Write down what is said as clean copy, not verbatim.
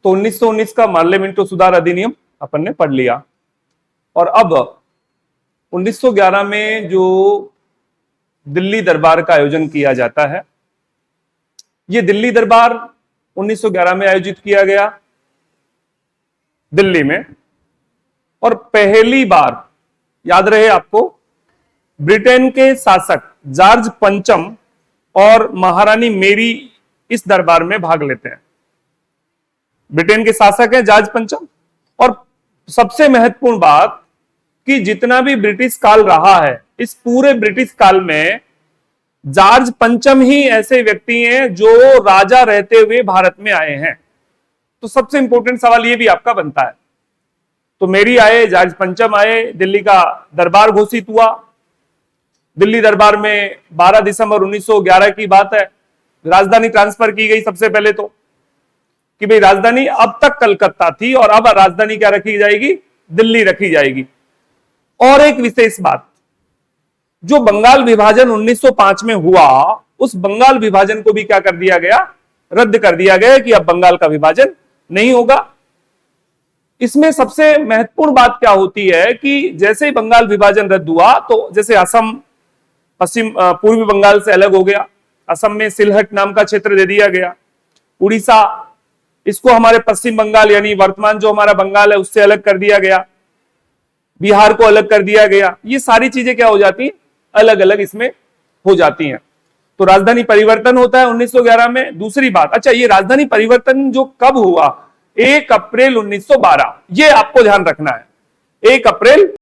तो 1919 का Morley Minto सुधार अधिनियम अपन ने पढ़ लिया। और अब 1911 में जो दिल्ली दरबार का आयोजन किया जाता है, ये दिल्ली दरबार 1911 में आयोजित किया गया दिल्ली में। और पहली बार, याद रहे आपको, ब्रिटेन के शासक जॉर्ज पंचम और महारानी मेरी इस दरबार में भाग लेते हैं। ब्रिटेन के शासक हैं जॉर्ज पंचम। और सबसे महत्वपूर्ण बात कि जितना भी ब्रिटिश काल रहा है, इस पूरे ब्रिटिश काल में जॉर्ज पंचम ही ऐसे व्यक्ति हैं जो राजा रहते हुए भारत में आए हैं। तो सबसे इंपॉर्टेंट सवाल यह भी आपका बनता है। तो मेरी आए, जॉर्ज पंचम आए, दिल्ली का दरबार घोषित हुआ। दिल्ली दरबार में 12 दिसंबर 1911 की बात है, राजधानी ट्रांसफर की गई। सबसे पहले तो कि भाई राजधानी अब तक कलकत्ता थी और अब राजधानी क्या रखी जाएगी, दिल्ली रखी जाएगी। और एक विशेष बात, जो बंगाल विभाजन 1905 में हुआ, उस बंगाल विभाजन को भी क्या कर दिया गया, रद्द कर दिया गया कि अब बंगाल का विभाजन नहीं होगा। इसमें सबसे महत्वपूर्ण बात क्या होती है कि जैसे ही बंगाल विभाजन रद्द हुआ, तो जैसे असम पश्चिम पूर्वी बंगाल से अलग हो गया, असम में सिलहट नाम का क्षेत्र दे दिया गया। उड़ीसा, इसको हमारे पश्चिम बंगाल यानी वर्तमान जो हमारा बंगाल है उससे अलग कर दिया गया। बिहार को अलग कर दिया गया। ये सारी चीजें क्या हो जाती हैं, अलग अलग इसमें हो जाती हैं। तो राजधानी परिवर्तन होता है 1911 में। दूसरी बात, अच्छा ये राजधानी परिवर्तन जो कब हुआ, 1 अप्रैल 1912, ये आपको ध्यान रखना है। 1 अप्रैल